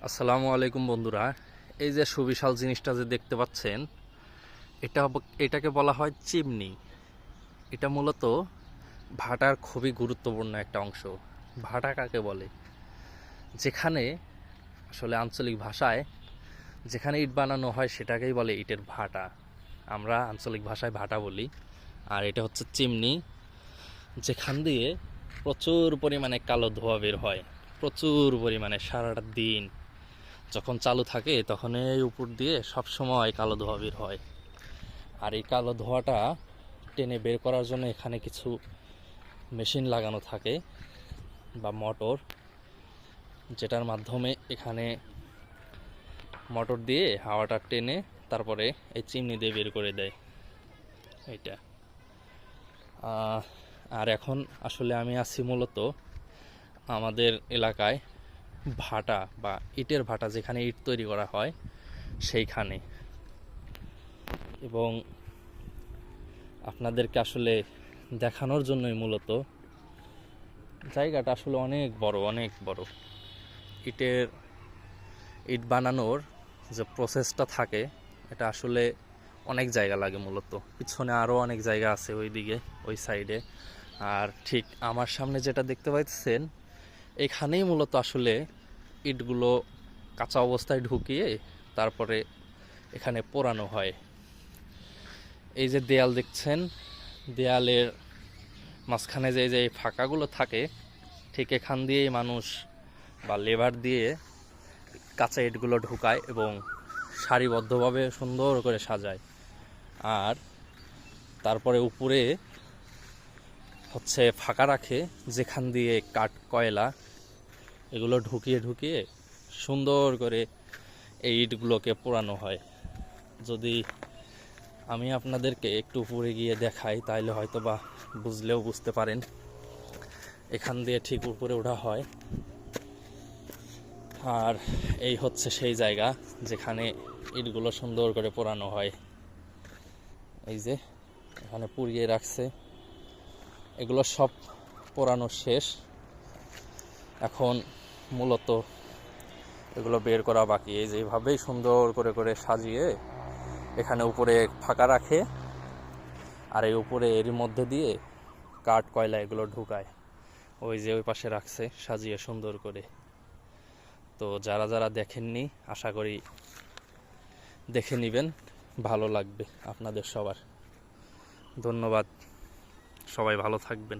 আসসালামু আলাইকুম বন্ধুরা। এই যে সুবিশাল জিনিসটা যে দেখতে পাচ্ছেন, এটাকে বলা হয় চিমনি। এটা মূলত ভাটার খুবই গুরুত্বপূর্ণ একটা অংশ। ভাটা কাকে বলে? যেখানে আসলে আঞ্চলিক ভাষায় যেখানে ইট বানানো হয় সেটাকেই বলে ইটের ভাটা। আমরা আঞ্চলিক ভাষায় ভাটা বলি। আর এটা হচ্ছে চিমনি, যেখান দিয়ে প্রচুর পরিমাণে কালো ধোঁয়া বের হয়। প্রচুর পরিমাণে সারাটা দিন যখন চালু থাকে তখন এই উপর দিয়ে সব সময় কালো ধোঁয়া বের হয়। আর এই কালো ধোঁয়াটা টেনে বের করার জন্য এখানে কিছু মেশিন লাগানো থাকে বা মোটর, যেটার মাধ্যমে এখানে মোটর দিয়ে হাওয়াটা টেনে তারপরে এই চিমনি দিয়ে বের করে দেয় এইটা। আর এখন আসলে আমি আছি মূলত আমাদের এলাকায় ভাটা বা ইটের ভাটা, যেখানে ইট তৈরি করা হয় সেইখানে। এবং আপনাদেরকে আসলে দেখানোর জন্যই মূলত। জায়গাটা আসলে অনেক বড়, অনেক বড়। ইট বানানোর যে প্রসেসটা থাকে এটা আসলে অনেক জায়গা লাগে। মূলত পিছনে আরও অনেক জায়গা আছে ওইদিকে, ওই সাইডে। আর ঠিক আমার সামনে যেটা দেখতে পাচ্ছেন, এখানেই মূলত আসলে ইটগুলো কাঁচা অবস্থায় ঢুকিয়ে তারপরে এখানে পোড়ানো হয়। এই যে দেয়াল দেখছেন, দেয়ালের মাঝখানে যে ফাঁকাগুলো থাকে, ঠিক এখান দিয়েই মানুষ বা লেবার দিয়ে কাঁচা ইটগুলো ঢুকায় এবং সারিবদ্ধভাবে সুন্দর করে সাজায়। আর তারপরে উপরে হচ্ছে ফাঁকা রাখে, যেখান দিয়ে কাঠ, কয়লা এগুলো ঢুকিয়ে ঢুকিয়ে সুন্দর করে এই ইটগুলোকে পোড়ানো হয়। যদি আমি আপনাদেরকে একটু উপরে গিয়ে দেখাই তাহলে হয়তো বা বুঝতে পারেন। এখান দিয়ে ঠিক উপরে ওঠা হয়। আর এই হচ্ছে সেই জায়গা যেখানে ইটগুলো সুন্দর করে পোড়ানো হয়। এই যে এখানে পুড়িয়ে রাখছে, এগুলো সব পোড়ানো শেষ। এখন মূলত এগুলো বের করা বাকি। এই যে এইভাবেই সুন্দর করে করে সাজিয়ে এখানে উপরে ফাঁকা রাখে, আর এই উপরে এর মধ্যে দিয়ে কাঠ, কয়লা এগুলো ঢুকায়। ওই যে ওই পাশে রাখছে সাজিয়ে সুন্দর করে। তো যারা যারা দেখেননি, আশা করি দেখে নেবেন, ভালো লাগবে আপনাদের সবার। ধন্যবাদ, সবাই ভালো থাকবেন।